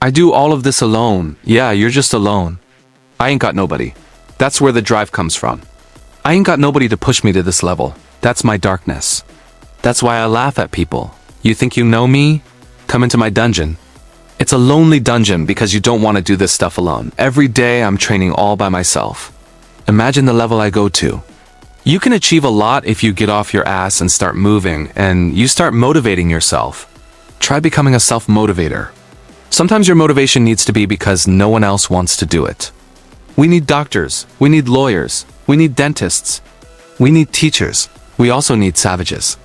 I do all of this alone. Yeah, you're just alone. I ain't got nobody. That's where the drive comes from. I ain't got nobody to push me to this level. That's my darkness. That's why I laugh at people. You think you know me? Come into my dungeon. It's a lonely dungeon because you don't want to do this stuff alone. Every day I'm training all by myself. Imagine the level I go to. You can achieve a lot if you get off your ass and start moving, and you start motivating yourself. Try becoming a self-motivator. Sometimes your motivation needs to be because no one else wants to do it. We need doctors. We need lawyers. We need dentists. We need teachers. We also need savages.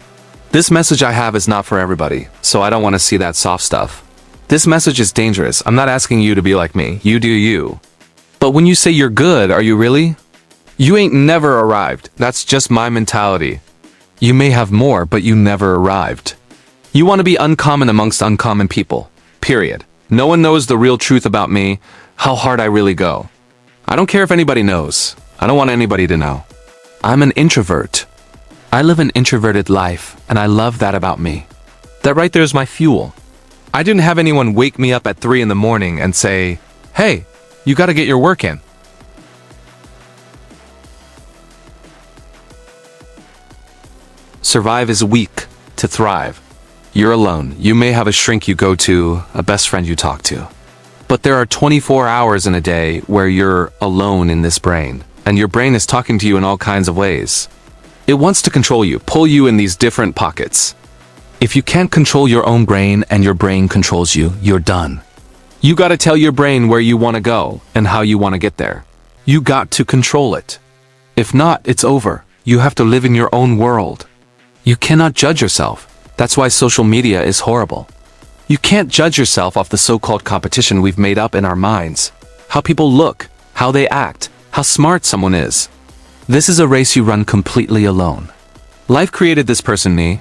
This message I have is not for everybody, so I don't want to see that soft stuff. This message is dangerous. I'm not asking you to be like me. You do you. But when you say you're good, are you really? You ain't never arrived. That's just my mentality. You may have more, but you never arrived. You want to be uncommon amongst uncommon people. Period. No one knows the real truth about me, how hard I really go. I don't care if anybody knows. I don't want anybody to know. I'm an introvert. I live an introverted life, and I love that about me. That right there is my fuel. I didn't have anyone wake me up at 3 in the morning and say, "Hey, you gotta get your work in." Survive is weak to thrive. You're alone. You may have a shrink you go to, a best friend you talk to. But there are 24 hours in a day where you're alone in this brain, and your brain is talking to you in all kinds of ways. It wants to control you, pull you in these different pockets. If you can't control your own brain and your brain controls you, you're done. You gotta tell your brain where you wanna go and how you wanna get there. You got to control it. If not, it's over. You have to live in your own world. You cannot judge yourself. That's why social media is horrible. You can't judge yourself off the so-called competition we've made up in our minds. How people look, how they act, how smart someone is. This is a race you run completely alone. Life created this person, me.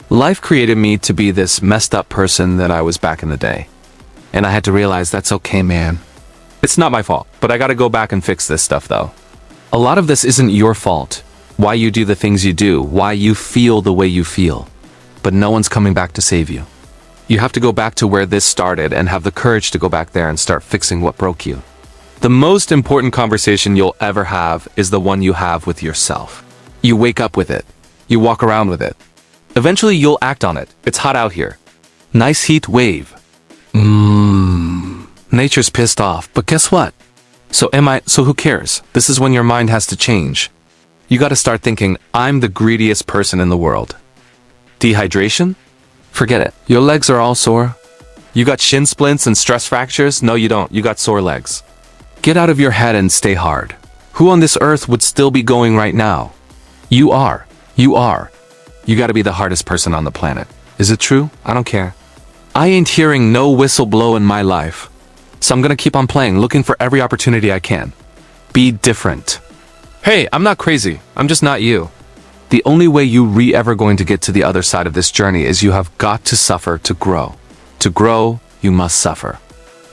Life created me to be this messed up person that I was back in the day. And I had to realize that's okay, man. It's not my fault, but I gotta go back and fix this stuff, though. A lot of this isn't your fault. Why you do the things you do, why you feel the way you feel. But no one's coming back to save you. You have to go back to where this started and have the courage to go back there and start fixing what broke you. The most important conversation you'll ever have is the one you have with yourself. You wake up with it. You walk around with it. Eventually you'll act on it. It's hot out here. Nice heat wave. Nature's pissed off, but guess what? So who cares? This is when your mind has to change. You gotta start thinking, I'm the greediest person in the world. Dehydration? Forget it. Your legs are all sore. You got shin splints and stress fractures? No, you don't. You got sore legs. Get out of your head and stay hard. Who on this earth would still be going right now? You are. You are. You gotta be the hardest person on the planet. Is it true? I don't care. I ain't hearing no whistle blow in my life. So I'm gonna keep on playing, looking for every opportunity I can. Be different. Hey, I'm not crazy. I'm just not you. The only way you ever going to get to the other side of this journey is you have got to suffer to grow. To grow, you must suffer.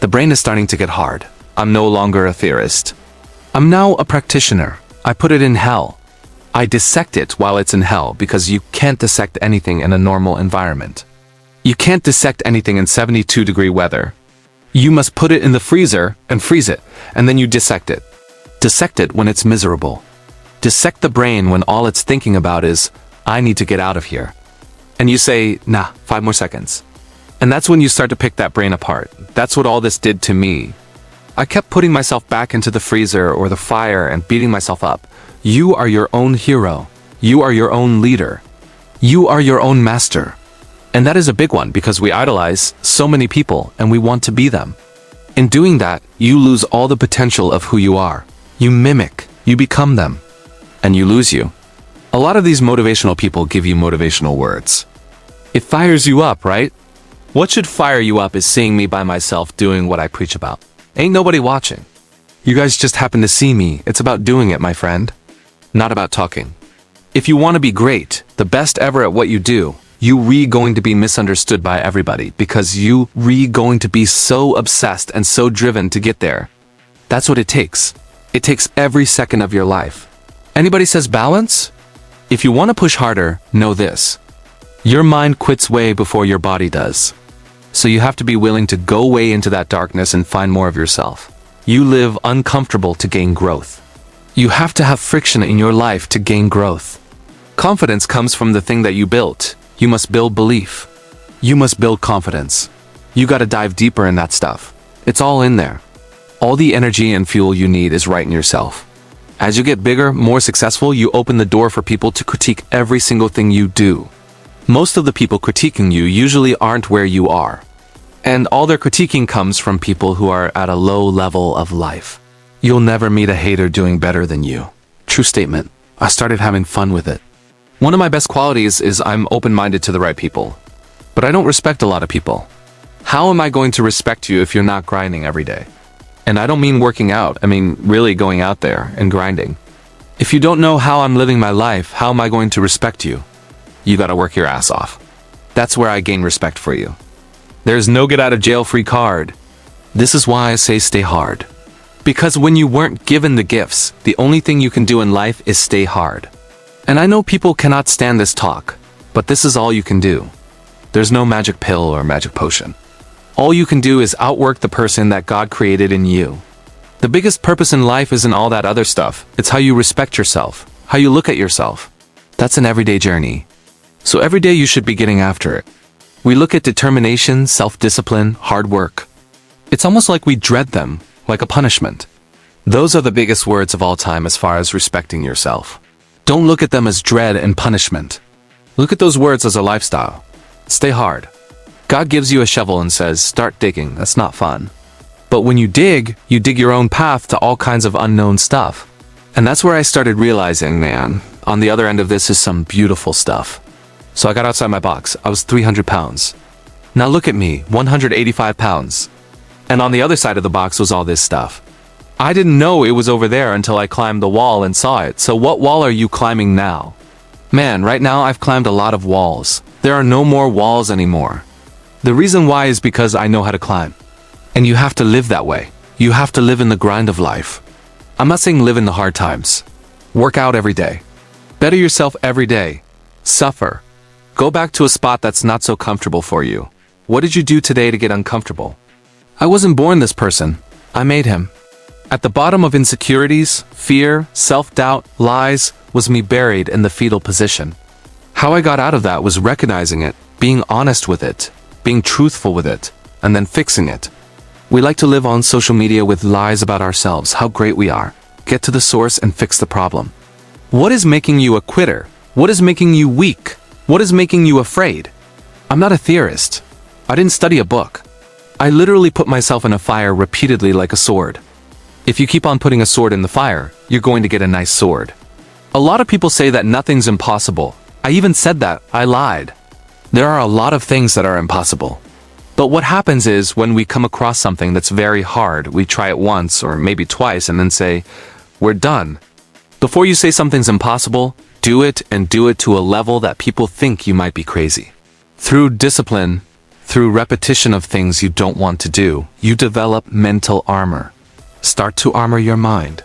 The brain is starting to get hard. I'm no longer a theorist. I'm now a practitioner. I put it in hell. I dissect it while it's in hell because you can't dissect anything in a normal environment. You can't dissect anything in 72-degree weather. You must put it in the freezer and freeze it, and then you dissect it. Dissect it when it's miserable. Dissect the brain when all it's thinking about is, I need to get out of here. And you say, nah, 5 more seconds. And that's when you start to pick that brain apart. That's what all this did to me. I kept putting myself back into the freezer or the fire and beating myself up. You are your own hero. You are your own leader. You are your own master. And that is a big one because we idolize so many people and we want to be them. In doing that, you lose all the potential of who you are. You mimic, you become them, and you lose you. A lot of these motivational people give you motivational words. It fires you up, right? What should fire you up is seeing me by myself doing what I preach about. Ain't nobody watching. You guys just happen to see me. It's about doing it, my friend. Not about talking. If you want to be great, the best ever at what you do, you going to be misunderstood by everybody because you going to be so obsessed and so driven to get there. That's what it takes. It takes every second of your life. Anybody says balance? If you want to push harder, know this. Your mind quits way before your body does. So you have to be willing to go way into that darkness and find more of yourself. You live uncomfortable to gain growth. You have to have friction in your life to gain growth. Confidence comes from the thing that you built. You must build belief. You must build confidence. You gotta dive deeper in that stuff. It's all in there. All the energy and fuel you need is right in yourself. As you get bigger, more successful, you open the door for people to critique every single thing you do. Most of the people critiquing you usually aren't where you are. And all their critiquing comes from people who are at a low level of life. You'll never meet a hater doing better than you. True statement. I started having fun with it. One of my best qualities is I'm open-minded to the right people. But I don't respect a lot of people. How am I going to respect you if you're not grinding every day? And I don't mean working out, I mean really going out there and grinding. If you don't know how I'm living my life, how am I going to respect you? You gotta work your ass off. That's where I gain respect for you. There's no get out of jail free card. This is why I say stay hard. Because when you weren't given the gifts, the only thing you can do in life is stay hard. And I know people cannot stand this talk, but this is all you can do. There's no magic pill or magic potion. All you can do is outwork the person that God created in you. The biggest purpose in life isn't all that other stuff. It's how you respect yourself, how you look at yourself. That's an everyday journey. So every day you should be getting after it. We look at determination, self-discipline, hard work. It's almost like we dread them, like a punishment. Those are the biggest words of all time as far as respecting yourself. Don't look at them as dread and punishment. Look at those words as a lifestyle. Stay hard. God gives you a shovel and says, start digging. That's not fun. But when you dig your own path to all kinds of unknown stuff. And that's where I started realizing, man, on the other end of this is some beautiful stuff. So I got outside my box. I was 300 pounds. Now look at me, 185 pounds. And on the other side of the box was all this stuff. I didn't know it was over there until I climbed the wall and saw it. So what wall are you climbing now? Man, right now I've climbed a lot of walls. There are no more walls anymore. The reason why is because I know how to climb. And you have to live that way. You have to live in the grind of life. I'm not saying live in the hard times. Work out every day. Better yourself every day. Suffer. Go back to a spot that's not so comfortable for you. What did you do today to get uncomfortable? I wasn't born this person. I made him. At the bottom of insecurities, fear, self-doubt, lies, was me buried in the fetal position. How I got out of that was recognizing it, being honest with it, being truthful with it, and then fixing it. We like to live on social media with lies about ourselves, how great we are. Get to the source and fix the problem. What is making you a quitter? What is making you weak? What is making you afraid? I'm not a theorist. I didn't study a book. I literally put myself in a fire repeatedly like a sword. If you keep on putting a sword in the fire, you're going to get a nice sword. A lot of people say that nothing's impossible. I even said that. I lied. There are a lot of things that are impossible. But what happens is when we come across something that's very hard, we try it once or maybe twice and then say, we're done. Before you say something's impossible, do it and do it to a level that people think you might be crazy. Through discipline, through repetition of things you don't want to do, you develop mental armor. Start to armor your mind.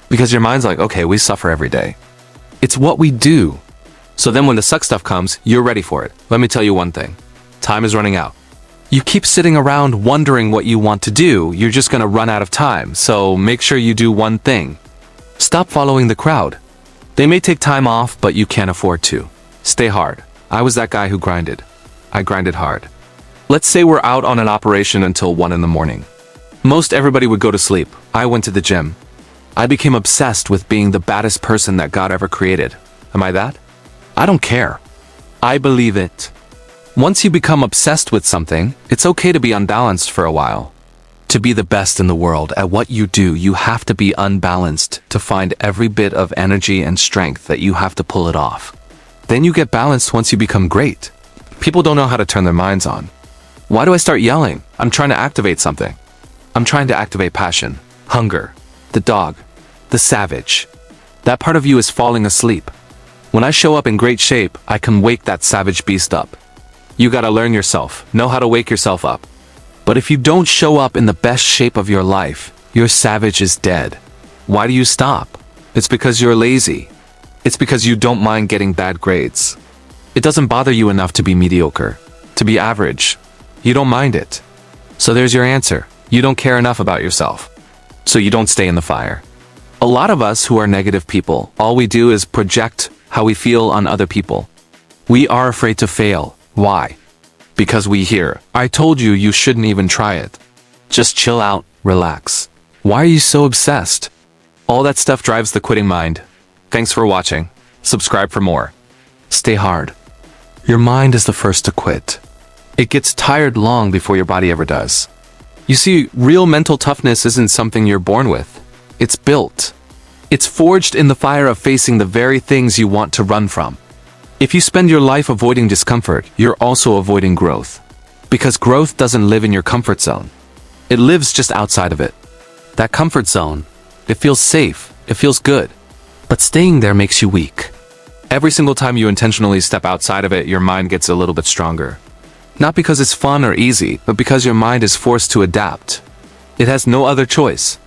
Because your mind's like, okay, we suffer every day. It's what we do. So then when the suck stuff comes, you're ready for it. Let me tell you one thing. Time is running out. You keep sitting around wondering what you want to do, you're just gonna run out of time. So make sure you do one thing. Stop following the crowd. They may take time off, but you can't afford to. Stay hard. I was that guy who grinded. I grinded hard. Let's say we're out on an operation until 1 in the morning. Most everybody would go to sleep. I went to the gym. I became obsessed with being the baddest person that God ever created. Am I that? I don't care. I believe it. Once you become obsessed with something, it's okay to be unbalanced for a while. To be the best in the world at what you do, you have to be unbalanced to find every bit of energy and strength that you have to pull it off. Then you get balanced once you become great. People don't know how to turn their minds on. Why do I start yelling? I'm trying to activate something. I'm trying to activate passion, hunger, the dog, the savage. That part of you is falling asleep. When I show up in great shape, I can wake that savage beast up. You gotta learn yourself, know how to wake yourself up. But if you don't show up in the best shape of your life, your savage is dead. Why do you stop? It's because you're lazy. It's because you don't mind getting bad grades. It doesn't bother you enough to be mediocre, to be average. You don't mind it. So there's your answer. You don't care enough about yourself. So you don't stay in the fire. A lot of us who are negative people, all we do is project how we feel on other people. We are afraid to fail. Why? Because we hear, I told you you shouldn't even try it. Just chill out, relax. Why are you so obsessed? All that stuff drives the quitting mind. Thanks for watching. Subscribe for more. Stay hard. Your mind is the first to quit. It gets tired long before your body ever does. You see, real mental toughness isn't something you're born with. It's built. It's forged in the fire of facing the very things you want to run from. If you spend your life avoiding discomfort, you're also avoiding growth. Because growth doesn't live in your comfort zone. It lives just outside of it. That comfort zone, it feels safe, it feels good. But staying there makes you weak. Every single time you intentionally step outside of it, your mind gets a little bit stronger. Not because it's fun or easy, but because your mind is forced to adapt. It has no other choice.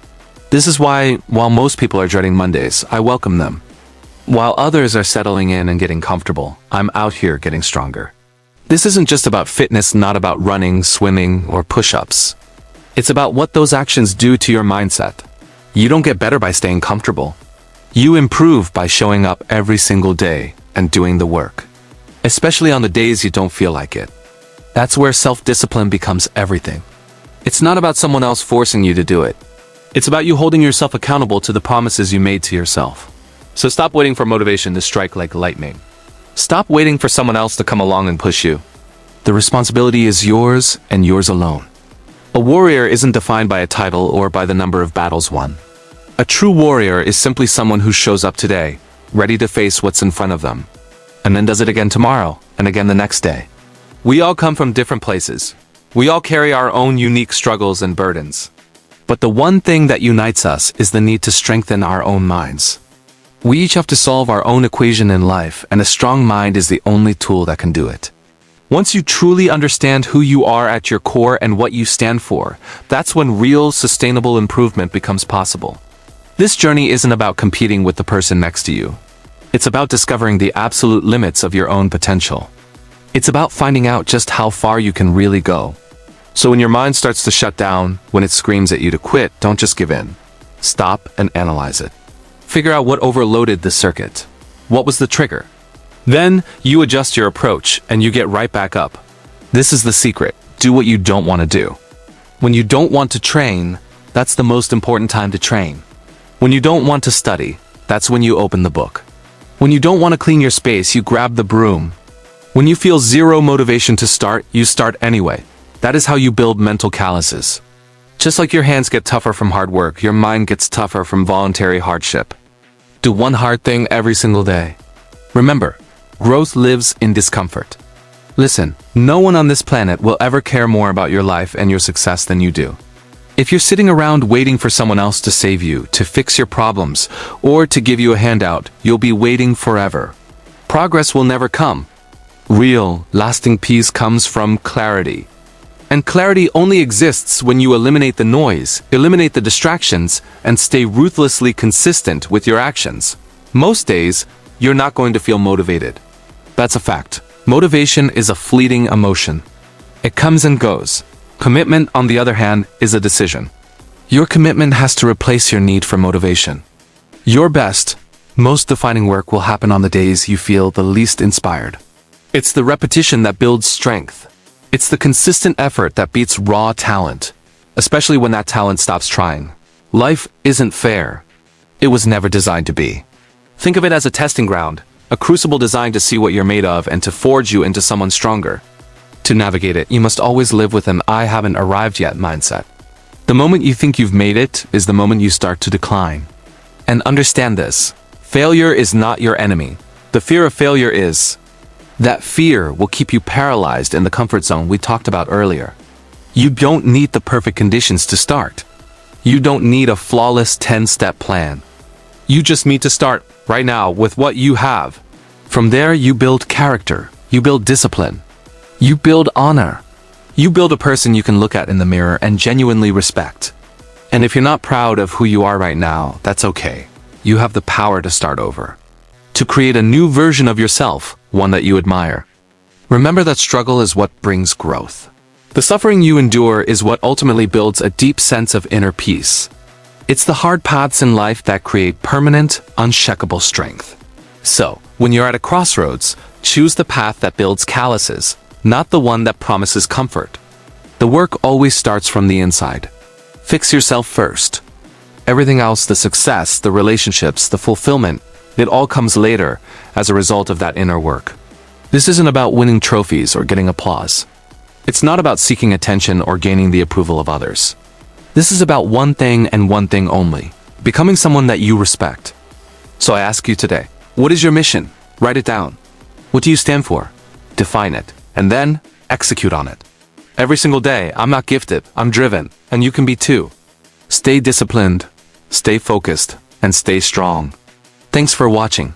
This is why, while most people are dreading Mondays, I welcome them. While others are settling in and getting comfortable, I'm out here getting stronger. This isn't just about fitness, not about running, swimming, or push-ups. It's about what those actions do to your mindset. You don't get better by staying comfortable. You improve by showing up every single day and doing the work. Especially on the days you don't feel like it. That's where self-discipline becomes everything. It's not about someone else forcing you to do it. It's about you holding yourself accountable to the promises you made to yourself. So stop waiting for motivation to strike like lightning. Stop waiting for someone else to come along and push you. The responsibility is yours and yours alone. A warrior isn't defined by a title or by the number of battles won. A true warrior is simply someone who shows up today, ready to face what's in front of them, and then does it again tomorrow, and again the next day. We all come from different places. We all carry our own unique struggles and burdens. But the one thing that unites us is the need to strengthen our own minds. We each have to solve our own equation in life, and a strong mind is the only tool that can do it. Once you truly understand who you are at your core and what you stand for, that's when real, sustainable improvement becomes possible. This journey isn't about competing with the person next to you. It's about discovering the absolute limits of your own potential. It's about finding out just how far you can really go. So when your mind starts to shut down, when it screams at you to quit, don't just give in. Stop and analyze it. Figure out what overloaded the circuit. What was the trigger? Then, you adjust your approach, and you get right back up. This is the secret. Do what you don't want to do. When you don't want to train, that's the most important time to train. When you don't want to study, that's when you open the book. When you don't want to clean your space, you grab the broom. When you feel zero motivation to start, you start anyway. That is how you build mental calluses. Just like your hands get tougher from hard work, your mind gets tougher from voluntary hardship. Do one hard thing every single day. Remember, growth lives in discomfort. Listen, no one on this planet will ever care more about your life and your success than you do. If you're sitting around waiting for someone else to save you, to fix your problems, or to give you a handout, you'll be waiting forever. Progress will never come. Real, lasting peace comes from clarity. And clarity only exists when you eliminate the noise, eliminate the distractions, and stay ruthlessly consistent with your actions. Most days, you're not going to feel motivated. That's a fact. Motivation is a fleeting emotion. It comes and goes. Commitment, on the other hand, is a decision. Your commitment has to replace your need for motivation. Your best, most defining work will happen on the days you feel the least inspired. It's the repetition that builds strength. It's the consistent effort that beats raw talent, especially when that talent stops trying. Life isn't fair. It was never designed to be. Think of it as a testing ground, a crucible designed to see what you're made of and to forge you into someone stronger. To navigate it, you must always live with an "I haven't arrived yet" mindset. The moment you think you've made it is the moment you start to decline. And understand this, failure is not your enemy. The fear of failure is. That fear will keep you paralyzed in the comfort zone we talked about earlier. You don't need the perfect conditions to start. You don't need a flawless 10-step plan. You just need to start right now with what you have. From there, you build character. You build discipline. You build honor. You build a person you can look at in the mirror and genuinely respect. And if you're not proud of who you are right now, that's okay. You have the power to start over. To create a new version of yourself, one that you admire. Remember that struggle is what brings growth. The suffering you endure is what ultimately builds a deep sense of inner peace. It's the hard paths in life that create permanent, unshakable strength. So, when you're at a crossroads, choose the path that builds calluses, not the one that promises comfort. The work always starts from the inside. Fix yourself first. Everything else, the success, the relationships, the fulfillment, it all comes later as a result of that inner work. This isn't about winning trophies or getting applause. It's not about seeking attention or gaining the approval of others. This is about one thing and one thing only: becoming someone that you respect. So I ask you today, what is your mission? Write it down. What do you stand for? Define it, and then execute on it. Every single day, I'm not gifted, I'm driven, and you can be too. Stay disciplined, stay focused, and stay strong. Thanks for watching.